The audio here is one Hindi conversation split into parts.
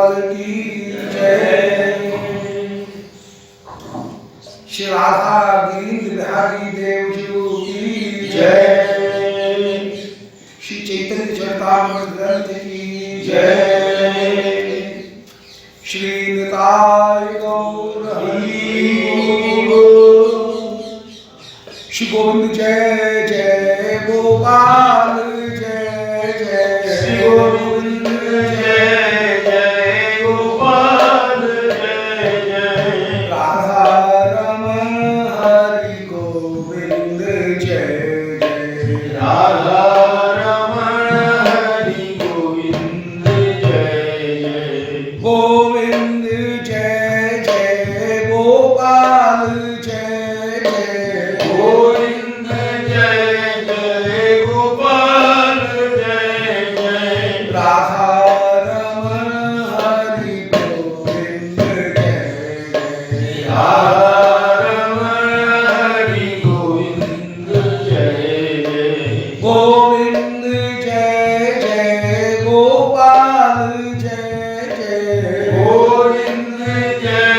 लाल की जय। श्री राधा गिरिंद्र बिहारी देव की जय। श्री चैतन्य चरितामृत ग्रंथ की जय। श्री निताय गौर हरि बोल। श्री गोविंद जय जय गोपाल जय जय। श्री गोविंद जय जय गोपाल जय जय। राधा रमण हरि गोविंद जय जय। राधा रमण हरि गोविंद जय जय। गोविंद जय जय गोपाल जय जय। गोविंद जय जय गोपाल जय जय। राधा रमण हरि गोविंद जय जय। राधा रमण हरि गोविंद जय जय। गोविंद जय जय गोपाल जय जय। गोविंद जय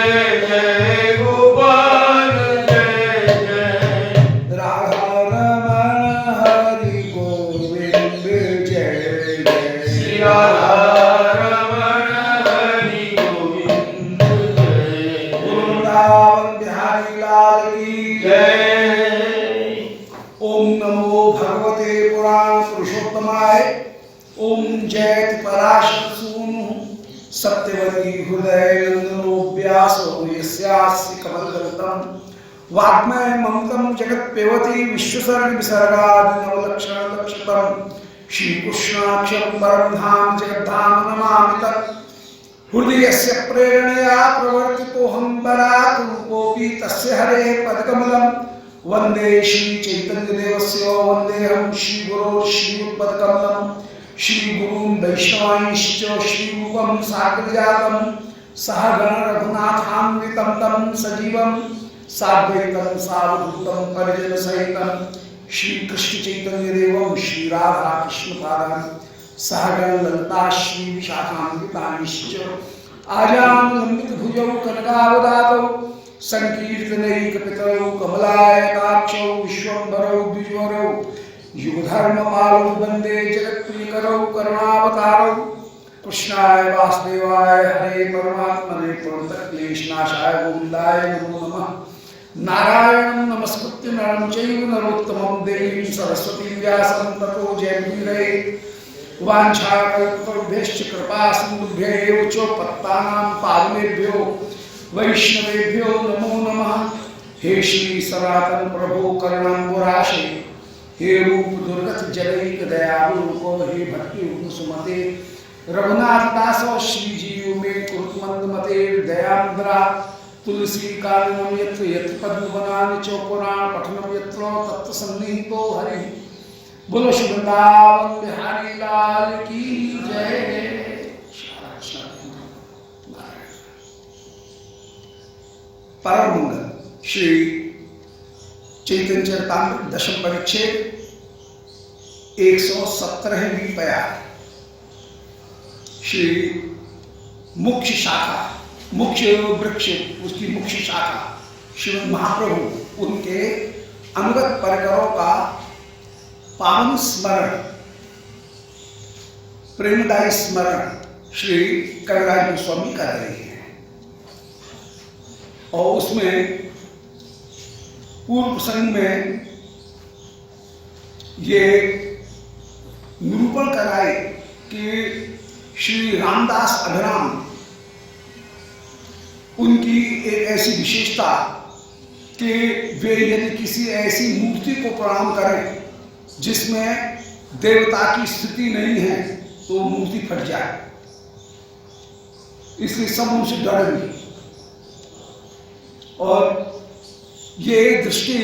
जय गोपाल जय जय। राधा रमण हरि गोविंद जय जय। श्री राधा रमण हरि गोविंद जय जय। वृंदावन बिहारी लाल की जय। ओम नमो भगवते पुराण पुरुषोत्तमाय। ओम जयति पराशर सूनु सत्यवती हृदय नंदनो व्यासो यस्यास्य कमलदलतम वाग्मय ममतम जगत पेवती विश्वसर्ग विसर्गादि नवलक्षण लक्षितम श्री कृष्णाक्षरं परम धाम जगद्धाम नमामि तत्। हृदयस्य प्रेरणया प्रवर्तितोऽहं बराक रूपोऽपि तस्य हरेः पदकमलं वन्दे श्री चैतन्यदेवस्य वन्देऽहं श्रीगुरो श्रीयुतपदकमलं। श्रीगुरुं वैष्णवांश्च श्रीरूपं साग्रजातं सहगण रघुनाथान्वितं तं सजीवं साद्वैतं सावधूतं परिजनसहितं श्रीकृष्ण चैतन्यदेवं श्रीराधाकृष्णपादान् सहगण ललिता श्रीविशाखान्वितांश्च आजानुलम्बितभुजौ कनकावदातौ संकीर्तनैकपितरौ कमलायताक्षौ विश्वम्भरौ द्विजवरौ युगधर्मपालौ वन्दे जगत्प्रियकरौ करुणावतारौ। कृष्णाय वासुदेवाय हरे परमात्मने प्रणतक्लेशनाशाय गोविन्दाय नमो नमः। नारायणं नमस्कृत्य नरं चैव नरोत्तमं देवीं सरस्वतीं व्यासं ततो जयमुदीरये। वाञ्छाकल्पतरुभ्यश्च कृपा सिन्धुभ्यैव च पत्तानां पावनेभ्यो वैष्णवेभ्यो नमो नमः। हे श्री सनातन प्रभो करुणाम्बुराशे हे रूप दुर्गत जनैक दयालु रूपो हे भक्ति सुमते रघुनाथ दासो श्री जीव में कुरुत मते दयान्द्रा तुलसी काननम यत्र यत्र पद्मवनानि च पुराण पठनम यत्र तत्र सन्निहितो हरि। बोलो श्री वृंदावन बिहारी लाल की जय। परम मंगल श्री चैतन्य चरितामृत दशम परिच्छेद 117वीं पयार। श्री मुख्य शाखा मुख्य वृक्ष उसकी मुख्य शाखा श्रीमद् महाप्रभु उनके अनुगत परिकरों का पावन स्मरण प्रेमदायी स्मरण श्री कविराज गोस्वामी कर रहे हैं। और उसमें पूर्व प्रसंग में ये निरूपण कराए कि श्री रामदास अभिराम उनकी एक ऐसी विशेषता कि वे यदि किसी ऐसी मूर्ति को प्रणाम करें जिसमें देवता की स्थिति नहीं है तो मूर्ति फट जाए, इसलिए सब उनसे डरेंगे। और ये दृष्टि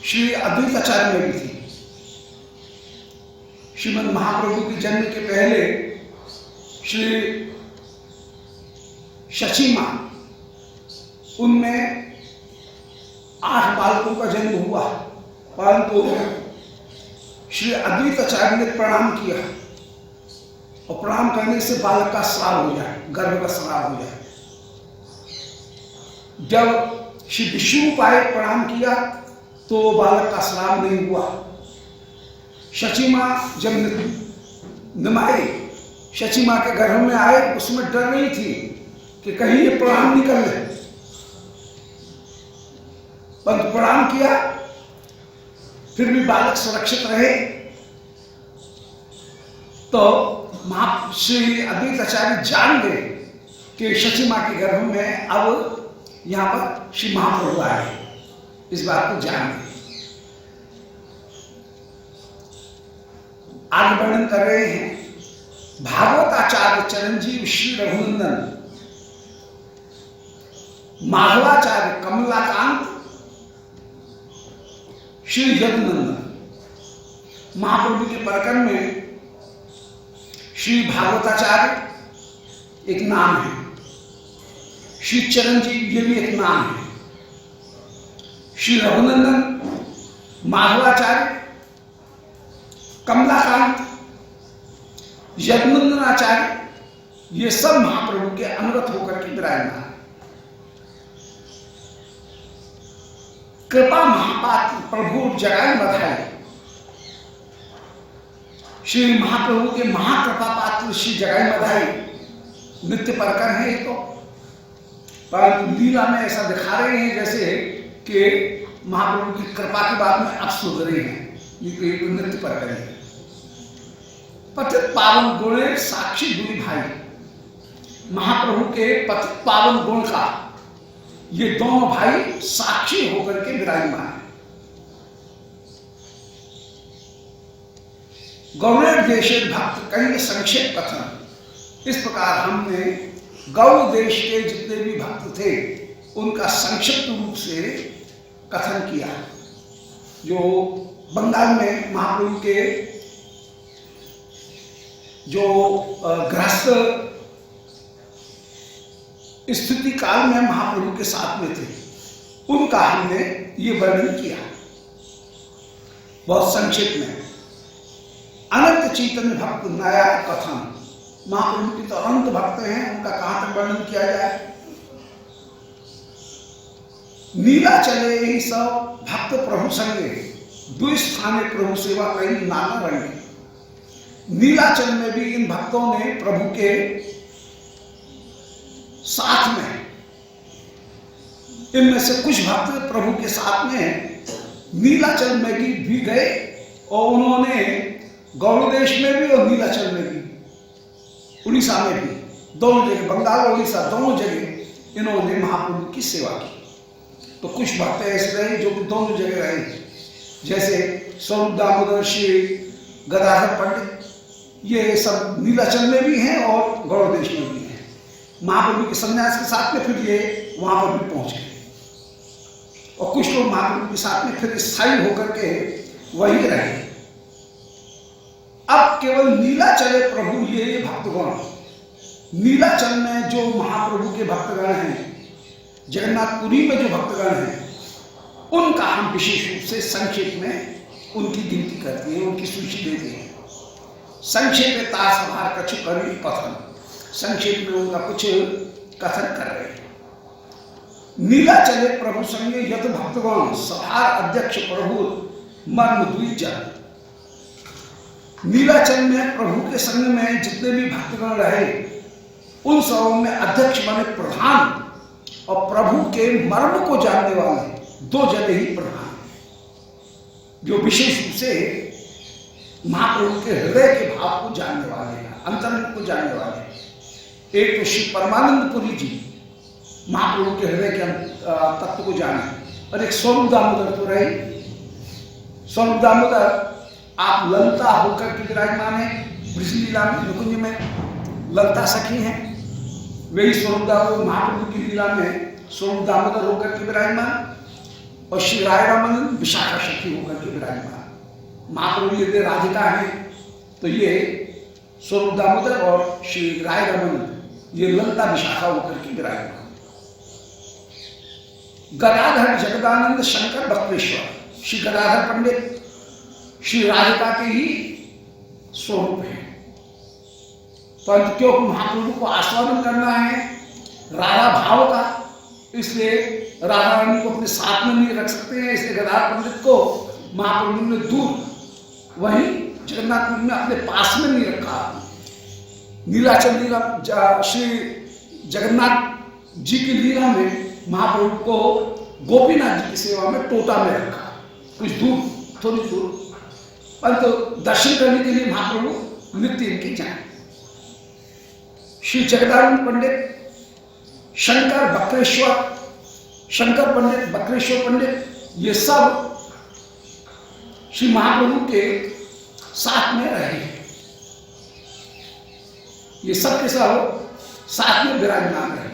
श्री अद्वैताचार्य में भी थी। श्रीमद् महाप्रभु के जन्म के पहले श्री शची मां उनमें 8 बालकों का जन्म हुआ, परंतु श्री अद्वैताचार्य ने प्रणाम किया और प्रणाम करने से बालक का स्राव हो जाए, गर्भ का स्राव हो जाए। जब श्री विष्णु आए प्रणाम किया तो बालक का स्राव नहीं हुआ। शची माँ जब निमाई शची माँ के गर्भ में आए, उसमें डर रही थी कि कहीं ये प्रणाम नहीं कर ले, परंतु प्रणाम किया, फिर भी बालक सुरक्षित रहे। तो श्री अद्वैत आचार्य जान गए कि शची माँ के गर्भ में अब यहां पर श्री महाप्रभु आए, इस बात को जान गए। आगे वर्णन कर रहे हैं, भागवताचार्य चरंजीव श्री रघुनंदन, माधवाचार्य कमलाकांत श्री यदुनंदन। महाप्रभु के प्रकरण में श्री भागवताचार्य एक नाम है, श्री चरंजीव ये भी एक नाम है, श्री रघुनंदन, माधवाचार्य, कमलाकांत, यदुनंदनाचार्य, ये सब महाप्रभु के अनुगत होकर के विराजमान। कृपा महापात्र प्रभु जगाई बधाई, श्री महाप्रभु के महाकृपा पात्र श्री जगाई बधाई नित्य परकर है। ये तो परंतु लीला में ऐसा दिखा रहे हैं जैसे कि महाप्रभु की कृपा के बाद में अब सुध रहे हैं, ये नित्य परकर है। पतित पावन गुण साक्षी दुई भाई, महाप्रभु के पतित पावन गुण का ये दोनों भाई साक्षी होकर के विराजमान है। गौड़ देश भक्त कई संक्षेप कथन, इस प्रकार हमने गौड़ देश के जितने भी भक्त थे उनका संक्षिप्त रूप से कथन किया। जो बंगाल में महाप्रभु के जो गृहस्थ स्थिति काल में महाप्रभु के साथ में थे, उनका हमने ये वर्णन किया बहुत संक्षेप में। अनंत चैतन्य भक्त नया कथन, महाप्रभु की तो अनंत भक्त हैं, उनका कहां तक वर्णन किया जाए। नीला चले ही सब भक्त प्रभु संगे, द्विस्थाने प्रभु सेवा कई नाना रंगे। नीलाचल में भी इन भक्तों ने प्रभु के साथ में, इनमें से कुछ भक्त प्रभु के साथ में नीलाचल में भी गए और उन्होंने गौड़ देश में भी और नीलाचल में भी, उड़ीसा में भी, दोनों जगह, बंगाल और उड़ीसा दोनों जगह इन्होंने महाप्रभु की सेवा की। तो कुछ भक्त ऐसे रहे जो दोनों जगह रहे, जैसे स्वरूप दामोदर श्री गदाधर पंडित, ये सब नीलाचल में भी हैं और गौड़ देश में भी हैं। महाप्रभु के संन्यास के साथ में फिर ये वहां पर भी पहुंच गए और कुछ लोग महाप्रभु के साथ में फिर स्थायी होकर के वहीं रहे। अब केवल नीलाचले प्रभु ये भक्तगण, नीलाचल में जो महाप्रभु के भक्तगण हैं, जगन्नाथपुरी में जो भक्तगण हैं, उनका हम विशेष रूप से संक्षेप में उनकी गिनती करते हैं, उनकी सूची देते हैं। संक्षेप तासभार कछु करी कथन, संक्षेप में उनका कुछ कथन कर रहे हैं। नीलाचले प्रभु संगे यत भक्तगण, सभा अध्यक्ष प्रभु मर्म द्विजन। नीलाचल में प्रभु के संग में जितने भी भक्तगण रहे, उन सबों में अध्यक्ष माने प्रधान और प्रभु के मर्म को जानने वाले दो जने ही प्रधान, जो विशेष रूप से महाप्रभु के हृदय के भाव को जानने वाले हैं, अंतरंग को जानने वाले हैं। एक तो श्री परमानंदपुरी जी महाप्रभु के हृदय के तत्व को जाने, और एक स्वरूप दामोदर तो रहे। स्वरूप दामोदर आप ललता होकर के विराजमान है ब्रजलीला में, निकुंज में ललता सखी हैं, वही स्वरूप दामोदर महाप्रभु की लीला में स्वरूप दामोदर होकर के विराजमान, और श्री राय रमन विशाखा सखी होकर के विराजमान। महाप्रभु यदि राधिका है तो ये स्वरूप दामोदर और श्री राय रमन ये ललता विशाखा होकर के विराजमान। गदाधर जगदानंद शंकर बक्रेश्वर, श्री गदाधर पंडित श्री राधिका के ही स्वरूप है। परंतु क्योंकि महाप्रभु को आस्वादन करना है राधा भाव का, इसलिए राधा रानी को अपने साथ में नहीं रख सकते हैं, इसलिए गदाधर पंडित को महाप्रभु ने दूर वहीं जगन्नाथपुरी में अपने पास में नहीं रखा। नीलाचल लीला, श्री जगन्नाथ जी की लीला में महाप्रभु को गोपीनाथ जी की सेवा में टोटा में रखा, कुछ दूर, थोड़ी दूर, परंतु दर्शन करने के लिए महाप्रभु नित्य इनकी जाए। श्री जगदानंद पंडित, शंकर बकरेश्वर, शंकर पंडित, बकरेश्वर पंडित, ये सब श्री महाप्रभु के साथ में रहे, ये सब के सब साथ में विराजमान रहे।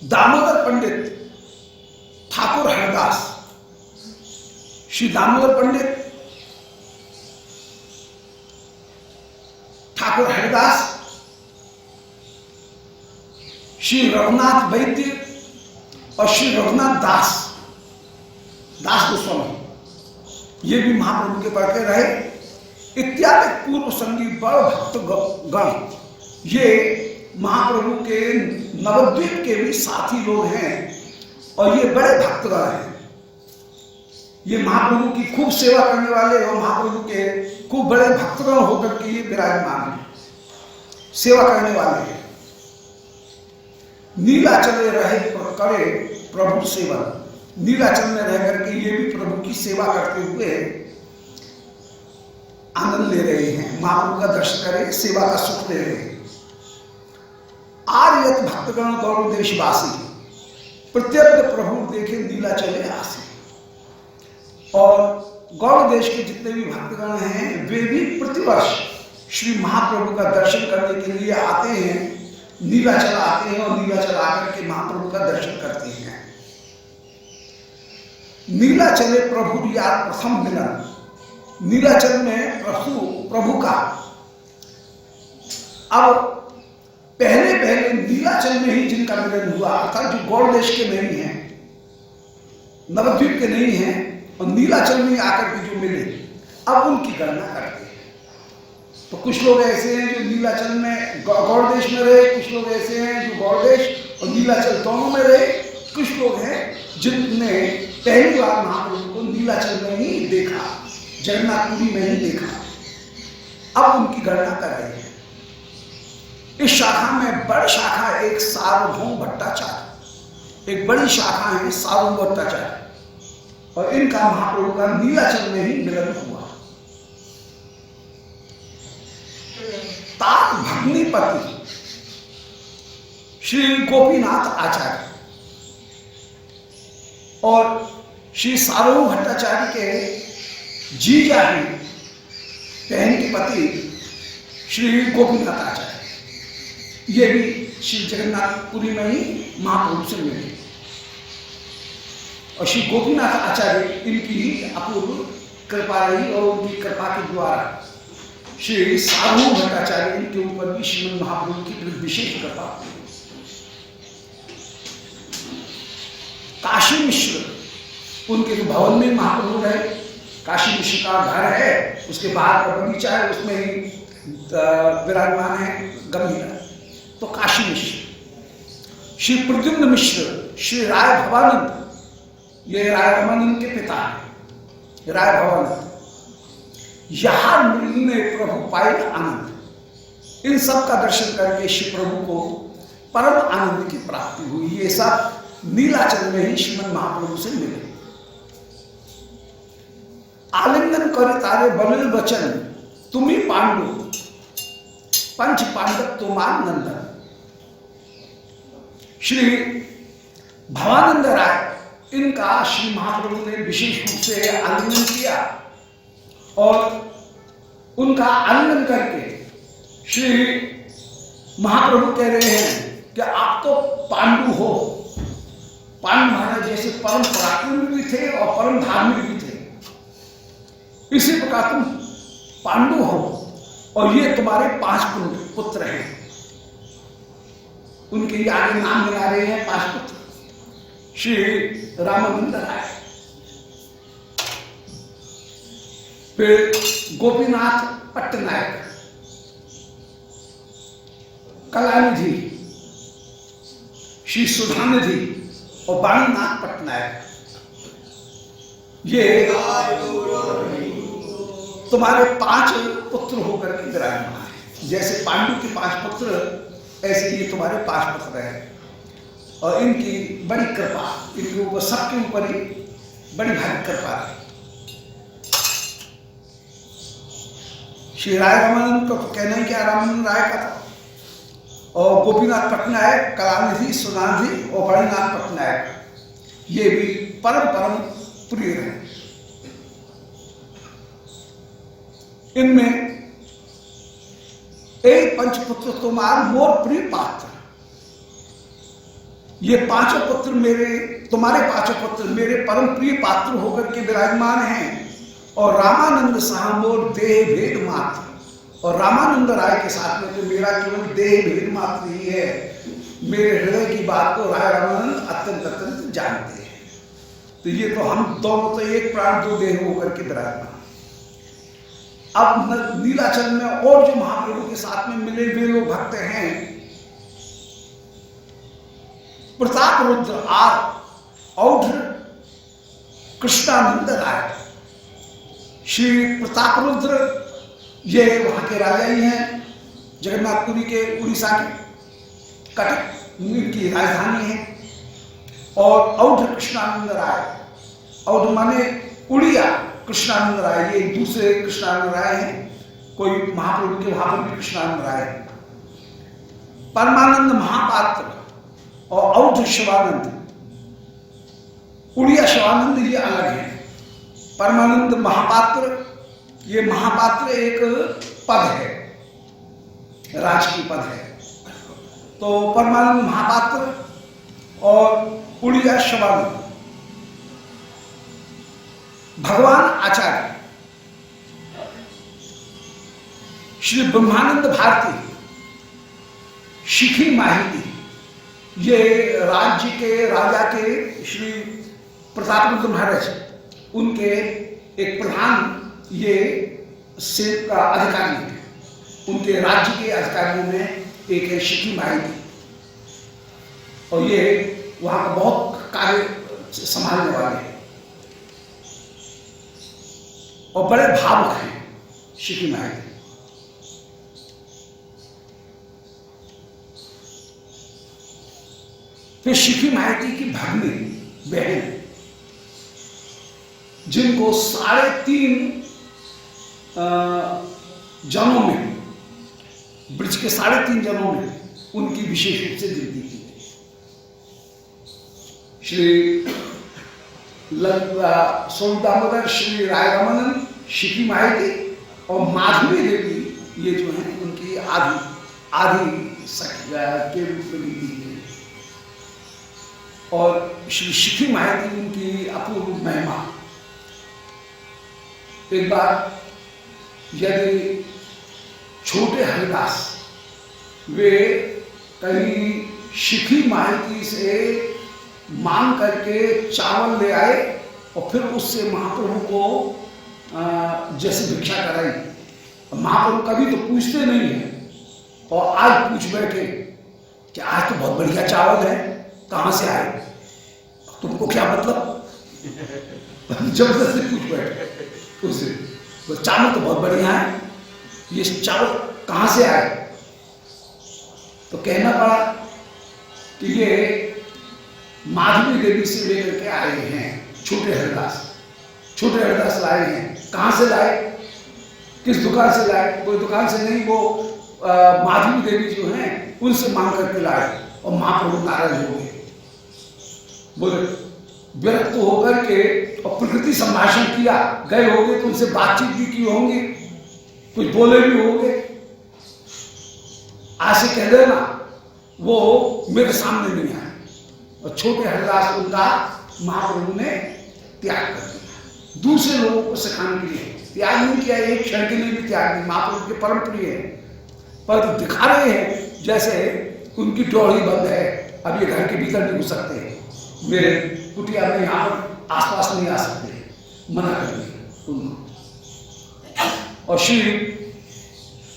दामोदर पंडित ठाकुर हरदास, श्री दामोदर पंडित ठाकुर हरदास, श्री रघुनाथ वैद्य और श्री रघुनाथ दास गोस्वामी, ये भी महाप्रभु के पढ़ के रहे। इत्यादि पूर्व संगी बड़ भक्त गण, ये महाप्रभु के नवद्वीप के भी साथी लोग हैं और ये बड़े भक्तगण हैं। ये महाप्रभु की खूब सेवा करने वाले और महाप्रभु के खूब बड़े भक्तगण होकर के ये विराजमान हैं, सेवा करने वाले हैं। नीलाचल रहे करे प्रभु सेवन, नीलाचल में रह करके ये भी प्रभु की सेवा करते हुए आनंद ले रहे हैं, महाप्रभु का दर्शन करे, सेवा का सुख ले रहे हैं। आर्यत भक्तगण गौड़ देशवासी, प्रत्येक प्रभु देखे नीलाचले आसे। और गौड़ देश के जितने भी भक्तगण हैं वे भी प्रतिवर्ष श्री महाप्रभु का दर्शन करने के लिए आते हैं, नीलाचल आते हैं और नीलाचल आकर के महाप्रभु का दर्शन करते हैं। नीलाचले प्रभु रिया प्रथम मिलन, नीलाचल में प्रभु का अब पहले नीलाचल में ही जिनका मिलन हुआ, अर्थात जो गौड़ देश के नहीं हैं, नवद्वीप के नहीं हैं और नीलाचल में आकर के जो मिले, अब उनकी गणना करते हैं। तो कुछ लोग ऐसे हैं जो नीलाचल में गौड़ देश में रहे, कुछ लोग ऐसे हैं जो गौड़ देश और नीलाचल दोनों में रहे, कुछ लोग हैं जिनने पहली बार महाप्रभु को नीलाचल में ही देखा, जगन्नाथपुरी में ही देखा, अब उनकी गणना कर रहे हैं। इस शाखा में बड़ी शाखा एक सार्वभौम भट्टाचार्य, एक बड़ी शाखा है सार्वभौम भट्टाचार्य, और इनका महाप्रभु का नीलाचल में ही मिलन हुआ। तात भग्निपति श्री गोपीनाथ आचार्य और श्री सार्वभौम भट्टाचार्य के जीजा ही बहन के पति श्री गोपीनाथ आचार्य, ये भी श्री जगन्नाथपुरी में ही महाप्रभु से मिले। और श्री गोपीनाथ आचार्य इनकी ही अपूर्व कृपा रही और उनकी कृपा के द्वारा श्री सार्वभौम भट्टाचार्य इनके ऊपर भी श्रीमद् महाप्रभु की विशेष कृपा। काशी मिश्र उनके जो भवन में महाप्रभु रहे, काशी मिश्र का घर है, उसके बाहर का बगीचा है, उसमें ही विराजमान है गंभीरा। तो काशी मिश्र, श्री प्रद्युम्न मिश्र, श्री राय भवानंद, ये राय भवानंद के पिता है, राय भवानंद, यहां मिलने प्रभु पाए आनंद, इन सब का दर्शन करके श्री प्रभु को परम आनंद की प्राप्ति हुई। ये सब नीलाचल में ही श्रीमद् महाप्रभु से मिले। आलिंगन करे तारे बलिल वचन, तुम्ही पांडु पंच पांडव तुमान नंदन। श्री भवानंद राय इनका श्री महाप्रभु ने विशेष रूप से आलिंगन किया और उनका आलिंगन करके श्री महाप्रभु कह रहे हैं कि आप तो पांडु हो। पांडु महाराज जैसे परम पराक्रमी भी थे और परम धार्मिक भी थे, इसी प्रकार तुम पांडु हो और ये तुम्हारे 5 पुत्र हैं। उनके आगे नाम मिला रहे हैं 5 पुत्र। श्री रामानंद राय, फिर गोपीनाथ पट्टनायक, कलानिधि श्री सुधानिधि और वाणीनाथ पट्टनायक, ये तुम्हारे 5 पुत्र होकर के विराजमान है। जैसे पांडु के 5 पुत्र, ऐसे ये तुम्हारे 5 पुत्र हैं। और इनकी बड़ी कृपा, इनके ऊपर, सबके ऊपर ही बड़ी भारी कृपा है। श्री राय रामानंद का तो कहना ही क्या, रामानंद राय का था। और गोपीनाथ पट्टनायक, कलानिधि, सुधानिधि और वाणीनाथ पट्टनायक, ये भी परम परम प्रिय है। इनमें एक पंचपुत्र तुम्हार मोर प्रिय पात्र। ये 5 पुत्र मेरे, तुम्हारे 5 पुत्र मेरे परम प्रिय पात्र होकर के विराजमान हैं। और रामानंद साह मोर देह भेद मात्र, और रामानंद राय के साथ में तो मेरा केवल देह भेद मात्र ही है। मेरे हृदय की बात को राय रामानंद अत्यंत अत्यंत जानते हैं। तो ये तो हम दोनों तो एक प्राण 2 देह होकर के विराजमान। अब नीलाचल में और जो महाप्रभु के साथ में मिले वे लोग भक्त हैं, प्रताप रुद्र आर औढ़ कृष्णानंद राय। श्री प्रताप रुद्र ये वहां के राजा ही हैं, जगन्नाथपुरी के, उड़ीसा के कटक की राजधानी है। और औढ़ कृष्णानंद राय, औढ़ माने उड़िया कृष्णानंद राय, ये एक दूसरे कृष्णानंद राय हैं। कोई महाप्रभु के वहां पर भी कृष्णानंद राय, परमानंद महापात्र और औढ़ शिवानंद। उड़िया शिवानंद ये अलग है। परमानंद महापात्र, ये महापात्र एक पद है, राजकीय पद है। तो परमानंद महापात्र और उड़िया शिवानंद। भगवान आचार्य श्री ब्रह्मानंद भारती, शिखी माहिती, ये राज्य के राजा के श्री प्रतापरुद्र महाराज, उनके एक प्रधान ये सेवक का अधिकारी है। उनके राज्य के अधिकारियों में एक है शिखी माहिती, और ये वहां का बहुत कार्य संभालने वाले हैं और बड़े भावुक हैं शिखी माहिती। फिर शिखी माहिती की भगनी बहन, जिनको 3.5 जनों में, ब्रज के 3.5 जनों में उनकी विशेष रूप से गिनती की गई। श्री दामोदर, श्री राय रामानंद, शिखी माहिती और माधवी देवी, ये जो है उनकी आधी सखिया के रूप में गिनती की गई। और श्री शिखी माहिती उनकी अपूर्व महिमा। एक बार यदि छोटे हरिदास वे कहीं शिखी माहिती से मांग करके चावल ले आए और फिर उससे महाप्रभु को जैसे भिक्षा कराई, महाप्रभु कभी तो पूछते नहीं है और आज पूछ बैठे कि आज तो बहुत बढ़िया चावल है, कहां से आए, तुमको क्या मतलब, जबरदस्ती पूछ बैठे उससे, तो चावल तो बहुत बढ़िया है, ये चावल कहां से आए। तो कहना पड़ा कि ये माधवी देवी से लेकर के आए हैं छोटे हरिदास लाए हैं। कहां से लाए, किस दुकान से लाए, कोई दुकान से नहीं, वो माधवी देवी जो हैं उनसे मांग करके लाए। और महाप्रभु नाराज हो गए, बोले विरक्त होकर के और प्रकृति संभाषण किया, गए होंगे तो उनसे बातचीत भी की होंगी, कुछ बोले भी होंगे, आज से कह देना वो मेरे सामने नहीं आए। और छोटे हरिदास उनका महाप्रभु ने त्याग कर दिया, दूसरे लोगों को सिखाने के लिए त्याग नहीं किया, एक क्षण के लिए भी त्याग नहीं। महाप्रभु के परम प्रिय है, पर दिखा रहे हैं जैसे उनकी डोरी बंद है, अब ये घर के भीतर नहीं घुस सकते हैं, मेरे कुटिया में यहाँ पर आसपास नहीं आ सकते, मना कर दिया उनको। और श्री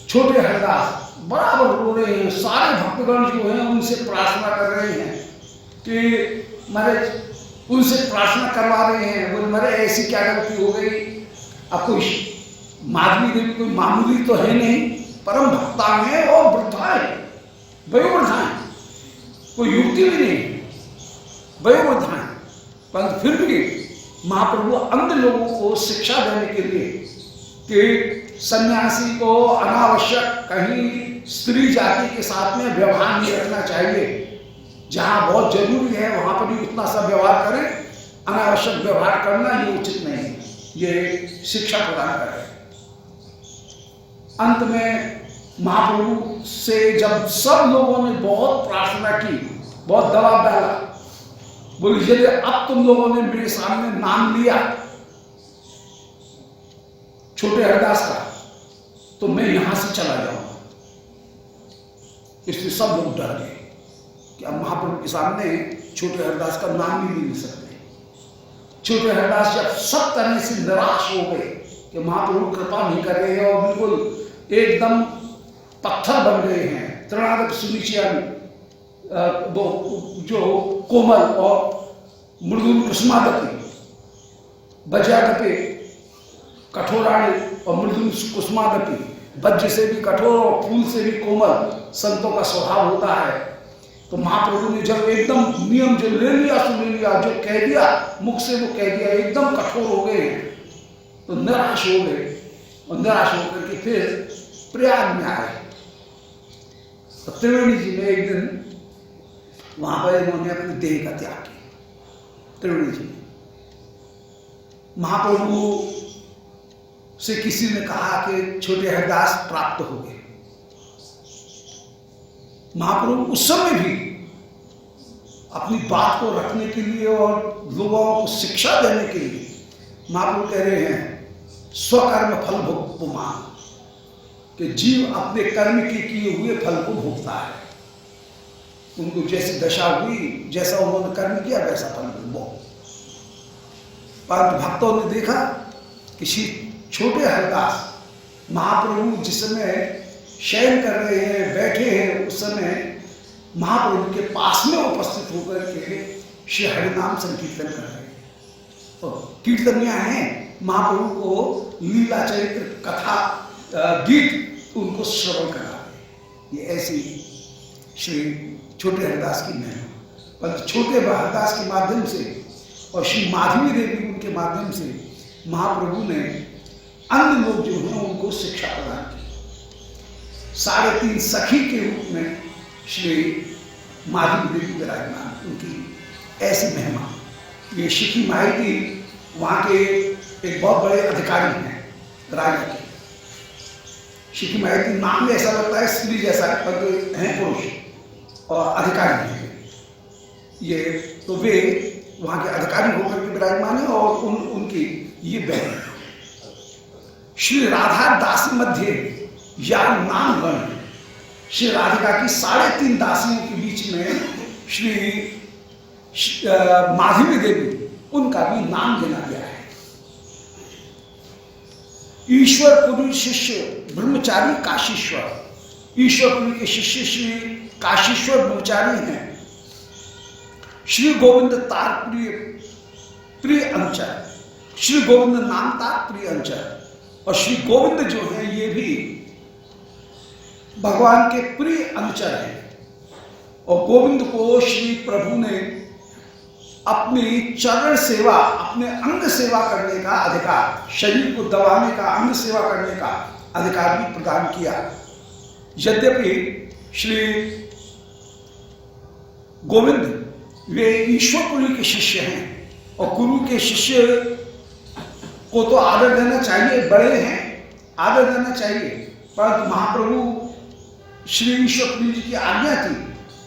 छोटे हरदास बराबर रो रहे हैं, सारे भक्तगण जो हैं उनसे प्रार्थना कर रहे हैं कि मारे उनसे प्रार्थना करवा रहे हैं, बोले मारे ऐसी क्या गलती हो गई, अब कोई माधवी देवी कोई मामूली तो है नहीं, परम भक्ता है और वृद्धा है, वयोवृद्धा है, कोई युक्ति भी नहीं, वयोवृद्धा है, परंतु फिर भी महाप्रभु अन्य लोगों को शिक्षा देने के लिए कि सन्यासी को अनावश्यक कहीं स्त्री जाति के साथ में व्यवहार नहीं रखना चाहिए, जहां बहुत जरूरी है वहां पर भी उतना सा व्यवहार करें, अनावश्यक व्यवहार करना ये उचित नहीं, ये शिक्षा प्रदान कर रहे हैं। अंत में महाप्रभु से जब सब लोगों ने बहुत प्रार्थना की, बहुत दबाव डाला, बोले यदि अब तुम लोगों ने मेरे सामने नाम लिया छोटे हरदास का तो मैं यहां से चला जाऊंगा। इसलिए सब लोग डर गए कि अब महाप्रभु के सामने छोटे हरदास का नाम भी नहीं ले सकते। छोटे हरदास जब सब तरह से निराश हो गए कि महाप्रभु कृपा नहीं कर रहे हैं और बिल्कुल एकदम पत्थर बन गए हैं, तृणादक सुनिश्चय जो कोमल और मृदुल कुसुमादपी, वज्रादपि कठोराणी और मृदुल कुसुमादपी, वज्र से भी कठोर और फूल से भी कोमल संतों का स्वभाव होता है। तो महाप्रभु ने जब एकदम नियम जो ले लिया सो ले लिया, जो कह दिया मुख से वो कह दिया, एकदम कठोर हो गए तो निराश हो गए, और निराश होकर के फिर प्रयाग में आए। तो त्रिवेणी जी में एक दिन वहां पर इन्होंने अपनी देह का त्याग किया। त्रिवेणी जी महाप्रभु से किसी ने कहा कि छोटे हरदास प्राप्त हो गए। महाप्रभु उस समय भी अपनी बात को रखने के लिए और लोगों को शिक्षा देने के लिए महाप्रभु कह रहे हैं स्वकर्म फल भुगतमान, कि जीव अपने कर्म के किए हुए फल को भोगता है। उनको जैसी दशा हुई, जैसा उन्होंने कर्म किया वैसा फल भोग। परंतु भक्तों ने देखा कि श्री छोटे हरदास महाप्रभु जिस समय शयन कर रहे हैं, बैठे हैं, उस समय महाप्रभु के पास में उपस्थित होकर के श्री हरिनाम संकीर्तन कर रहे हैं। और कीर्तनिया हैं, महाप्रभु को लीला चरित्र कथा गीत उनको श्रवण करा रहे। ये ऐसी श्री छोटे हरदास की महिमा। पर छोटे हरदास के माध्यम से और श्री माधवी देवी उनके माध्यम से महाप्रभु ने अन्य लोग जो हैं उनको शिक्षा प्रदान की। 3.5 सखी के रूप में श्री माधवी देवी विराजमान, उनकी ऐसी महिमा। ये शिखी माहिती वहाँ के एक बहुत बड़े अधिकारी हैं राजा के। शिखी माहिती नाम ऐसा लगता है स्त्री जैसा, पर हैं पुरुष और अधिकारी हैं ये। तो वे वहाँ के अधिकारी होकर के विराजमान है और उनकी ये बहन श्री राधा दासी मध्य या नाम गण, श्री राधिका की 3.5 दासियों के बीच में श्री माधवी देवी, उनका भी नाम देना गया है। ईश्वरपुरी शिष्य ब्रह्मचारी काशीश्वर, ईश्वरपुरी के शिष्य श्री काशीश्वर ब्रह्मचारी हैं। श्री गोविंद तार प्रिय अनुचर, श्री गोविंद नाम तार प्रिय अनुचर। और श्री गोविंद जो है ये भी भगवान के प्रिय अनुचर हैं। और गोविंद को श्री प्रभु ने अपनी चरण सेवा, अपने अंग सेवा करने का अधिकार, शरीर को दबाने का, अंग सेवा करने का अधिकार भी प्रदान किया। यद्यपि श्री गोविंद वे ईश्वरपुरी के शिष्य हैं और गुरु के शिष्य को तो आदर देना चाहिए, बड़े हैं आदर देना चाहिए, परंतु महाप्रभु श्री ईश्वरपुरी जी की आज्ञा थी,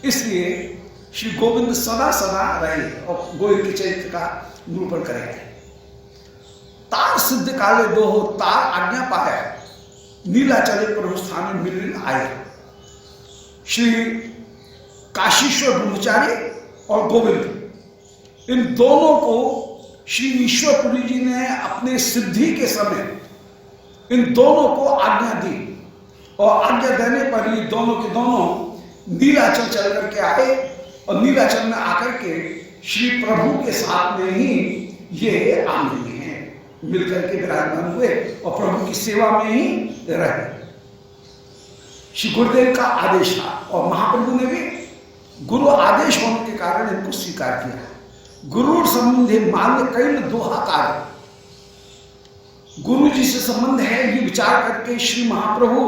इसलिए श्री गोविंद सदा सदा रहे और गोविंद के चरित्र का निरूपण करेंगे। तार सिद्ध काले दो हो, तार आज्ञा पाया, नीला चले प्रभु स्थान में मिलन आए। श्री काशीश्वर ब्रह्मचारी और गोविंद इन दोनों को श्री ईश्वरपुरी जी ने अपने सिद्धि के समय इन दोनों को आज्ञा दी, और आज्ञा देने पर ये दोनों के दोनों नीलाचल चल करके आए, और नीलाचल में आकर के श्री प्रभु के साथ में ही ये आ मिले हैं, मिलकर के विराजमान हुए और प्रभु की सेवा में ही रहे। श्री गुरुदेव का आदेश था, और महाप्रभु ने भी गुरु आदेश होने के कारण इनको स्वीकार किया। गुरु संबंधी मान्य कई दोहा कार्य, गुरु जी से संबंध है ये विचार करके श्री महाप्रभु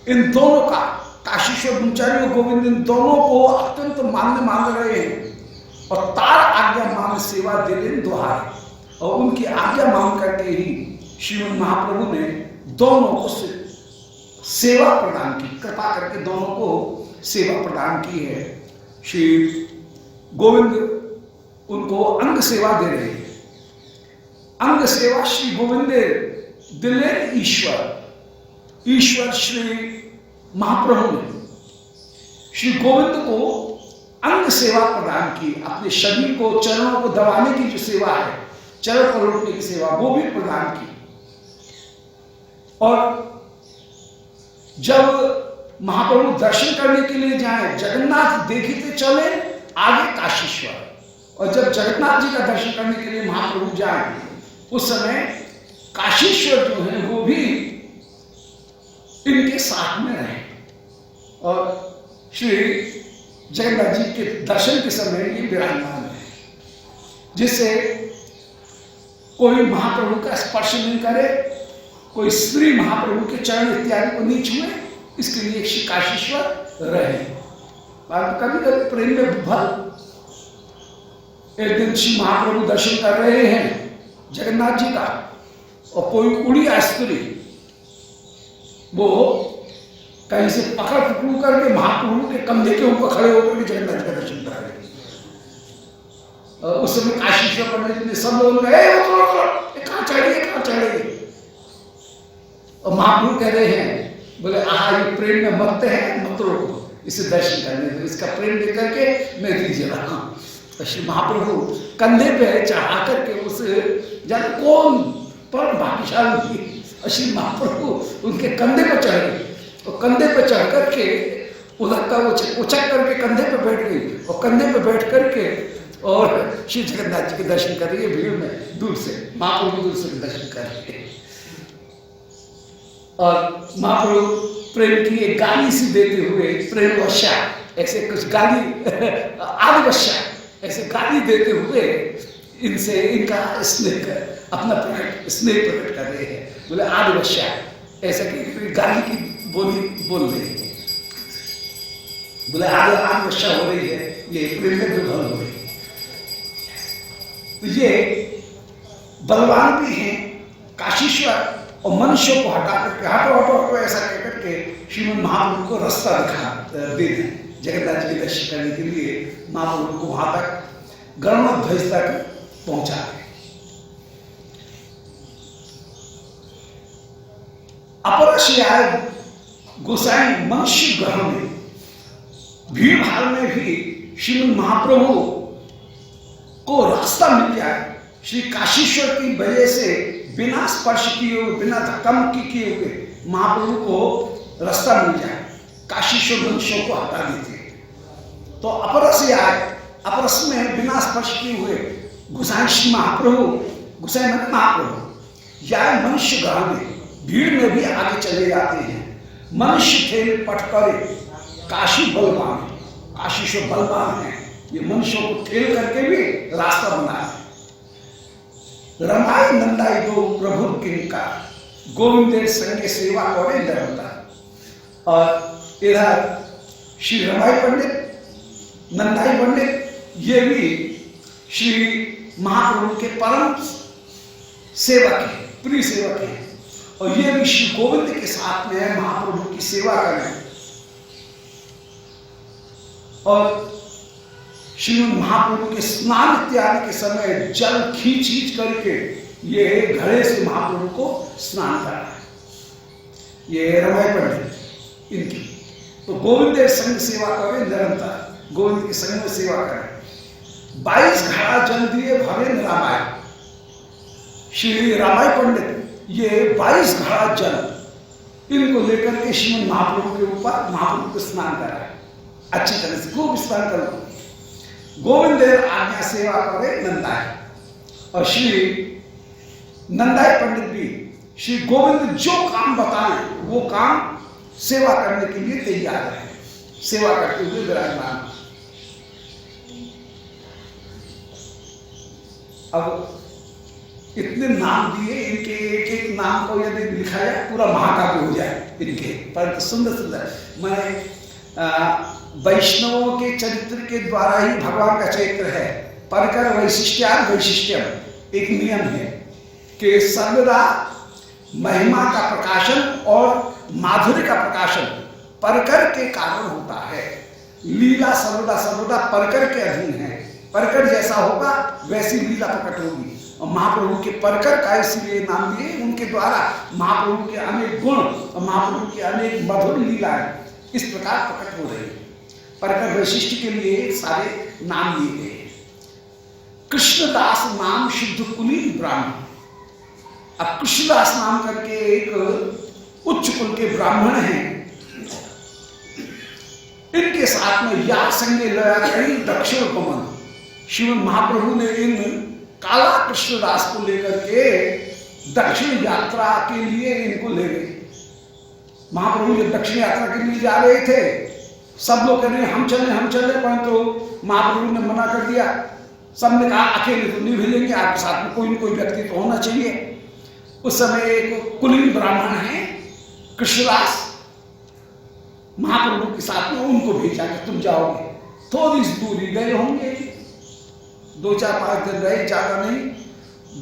इन दोनों का, काशीश्वर ब्रह्मचारी और गोविंद, इन दोनों को अत्यंत मान्य मान रहे हैं, और तार आज्ञा मान सेवा दे लेन दोहार, और उनकी आज्ञा मान करके ही श्रीमद महाप्रभु ने दोनों को सेवा प्रदान की, कृपा करके दोनों को सेवा प्रदान की है। श्री गोविंद उनको अंग सेवा दे रहे हैं। अंग सेवा श्री गोविंद दिले ईश्वर, ईश्वर श्री महाप्रभु ने श्री गोविंद को अंग सेवा प्रदान की, अपने शरीर को, चरणों को दबाने की जो सेवा है, चरण पलटने की सेवा, वो भी प्रदान की। और जब महाप्रभु दर्शन करने के लिए जाए, जगन्नाथ देखते चले आगे काशीश्वर, और जब जगन्नाथ जी का दर्शन करने के लिए महाप्रभु जाए, उस समय काशीश्वर जो है वो भी इनके साथ में रहे, और श्री जगन्नाथ जी के दर्शन के समय ये विराजमान है, जिससे कोई महाप्रभु का स्पर्श नहीं करे, कोई स्त्री महाप्रभु के चरण इत्यादि को नहीं छुए, इसके लिए श्री काशीश्वर रहे। कभी कभी प्रेम में विफल, एक दिन श्री महाप्रभु दर्शन कर रहे हैं जगन्नाथ जी का, और कोई उड़िया स्त्री वो कहीं से पकड़ पकड़ू करके महाप्रभु के कंधे के ऊपर खड़े होकर के जगन्नाथ जी का दर्शन कर रहे हैं। उस समय काशीश्वर पंडित ने सब लोग कहाँ चढ़े, और महाप्रभु कह रहे हैं, बोले ये प्रेम में मत है, मत रोको, इसे दर्शन करने दो, इसका प्रेम लेकर के मैं दीजिए रहा। तो श्री महाप्रभु कंधे पे चढ़ा करके उसे जाने कौन पर भाग्यशाली, और श्री महाप्रभु उनके कंधे पर चढ़ गए, और कंधे पे चढ़ करके उधर का उचक करके कंधे पे बैठ गई, और कंधे पे बैठ करके और श्री जगन्नाथ जी के दर्शन कर रही है भीड़ में, दूर से महाप्रभु दूर से दर्शन कर रहे हैं। और महाप्रभु प्रेम की एक गाली सी देते हुए, प्रेम वर्षा ऐसे कुछ गाली आदि वर्षा ऐसे गाली देते हुए इनसे इनका स्नेह अपना स्नेह प्रकट कर रहे हैं। बोले आदि वर्षा ऐसा कि गाली की बोली बोल रहे हैं, बोले आदि वर्षा हो रही है, ये प्रेम में विफल हो रही है। तो ये बलवान भी हैं काशीश्वर, और मनुष्य को हटा करके हटो ऐसा कहकर के श्रीमद महाप्रभु को रास्ता दिखा दे दें जगन्नाथ जी के दर्शन करने के लिए। महाप्रभु को वहां तक गरुड़ध्वज तक पहुंचा गए। अपरश्याय गोसाई मनुष्य ग्रह में भीड़ भाड़ में भी श्रीमद महाप्रभु को रास्ता मिल जाए, श्री काशीश्वर की वजह से बिना स्पर्श किए हुए, बिना धक्का मुक्की किए हुए महाप्रभु को रास्ता मिल जाए, काशीश्वर मनुष्यों को हटा देते हैं। तो अपरस आए, अपरस में बिना स्पर्श किए हुए गोसाई श्री महाप्रभु, गोसाई महाप्रभु या मनुष्य ग्रह में भीड़ में भी आगे चले जाते हैं। मनुष्य थे पट करे काशी बलवान, काशीश्वर बलवान है, ये मनुष्यों को ठेल करके भी रास्ता बनाया। रमाई नंदाई दो प्रभु किनका, गोविंद संग सेवा करे निरंतर। और इधर श्री रमाई पंडित, नंदाई पंडित, ये भी श्री महाप्रभु के परम सेवक हैं, प्रिय सेवक हैं, और ये भी श्री गोविंद के साथ में महाप्रभु की सेवा करें। और श्रीमद महाप्रभु के स्नान इत्यादि के समय जल खींच करके ये घड़े से महाप्रभु को स्नान करा है, ये रमाई पंडित इनकी। तो गोविंद संग सेवा करें निरंतर, गोविंद के संग में सेवा करें। 22 घड़ा जल दिए भरे रामाय। श्री रामाय पंडित ये 22 घड़ा जल इनको लेकर के श्रीमद महाप्रभु के ऊपर महाप्रभु को स्नान कराए अच्छी तरह से, खूब स्नान करो। गोविंद आज्ञा सेवा करे नंदाय। और श्री नंदाय पंडित भी श्री गोविंद जो काम बताएं वो काम सेवा करने के लिए तैयार है, सेवा करते हुए विराजमान। अब इतने नाम दिए, इनके एक एक नाम को यदि लिखा जाए पूरा महाकाव्य हो जाए इनके, पर सुंदर सुंदर। मैं वैष्णवों के चरित्र के द्वारा ही भगवान का चरित्र है। परकर वैशिष्ट्यान वैशिष्ट्यम एक नियम है कि सर्वदा महिमा का प्रकाशन और माधुर्य का प्रकाशन परकर के कारण होता है। लीला सर्वदा सर्वदा परकर के अधीन है। परकर जैसा होगा वैसी लीला प्रकट होगी। और महाप्रभु के परकर का इसलिए नाम दिए, उनके द्वारा महाप्रभु के अनेक गुण और महाप्रभु की अनेक मधुर लीलाएं इस प्रकार प्रकट हो रही है। परकर वैशिष्ट के लिए सारे नाम दिए गए। कृष्णदास नाम शुद्ध कुलीन ब्राह्मण। अब कृष्णदास नाम करके एक उच्च कुल के ब्राह्मण हैं, इनके साथ में या संगे लया कई दक्षिण कमन। श्रीमद महाप्रभु ने इन काला कृष्णदास को लेकर के दक्षिण यात्रा के लिए इनको ले गए। महाप्रभु जब दक्षिण यात्रा के लिए जा रहे थे, सब लोग कह रहे हम चले, परंतु महाप्रभु ने मना कर दिया। सबने कहा अकेले तो नहीं भेजेंगे, आपके साथ में कोई न कोई व्यक्ति तो होना चाहिए। उस समय एक कुलीन ब्राह्मण है कृष्णदास, महाप्रभु के साथ में उनको भेजा कि तुम जाओगे। थोड़ी सी दूरी गए होंगे, 2-4-5 दिन रहे, ज्यादा नहीं।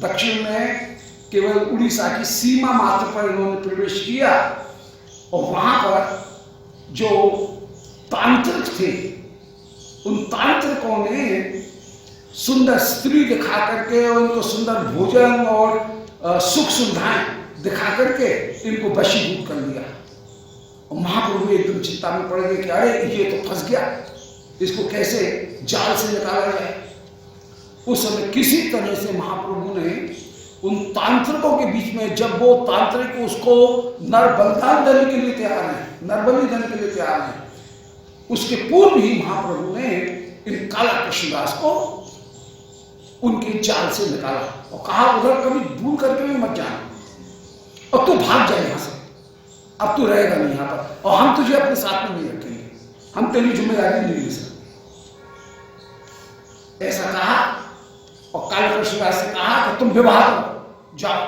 दक्षिण में केवल उड़ीसा की सीमा मात्र पर इन्होंने प्रवेश किया और वहां पर जो तांत्रिक थे, उन तांत्रिकों ने सुंदर स्त्री दिखा करके और उनको सुंदर भोजन और सुख सुविधाएं दिखा करके इनको वशीभूत कर लिया। और महाप्रभु एकदम चिंता में पड़ गए कि अरे ये तो फंस गया, इसको कैसे जाल से निकाला जाए। उस समय किसी तरह से महाप्रभु ने उन तांत्रिकों के बीच में, जब वो तांत्रिक उसको नरबलिदान देने के लिए तैयार है, नरबलि देने के लिए तैयार है, उसके पूर्व ही महाप्रभु ने इन काला कृष्णदास को उनके जाल से निकाला और कहा उधर कभी भूल करके भी मत जाना, और तू भाग जाए यहां से, अब तू रहेगा नहीं यहां पर, और हम तुझे अपने साथ में नहीं रखेंगे, हम तेरी जिम्मेदारी नहीं ले सकते। ऐसा कहा और काला कृष्णदास से कहा कि तुम विवाह करो, जाओ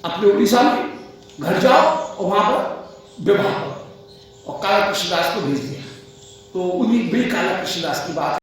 अपने उड़ीसा में घर जाओ और वहां पर विवाह करो। और काला कृष्णदास को भेज दिया। तो उन्हीं बे काला कृष्णदास की बात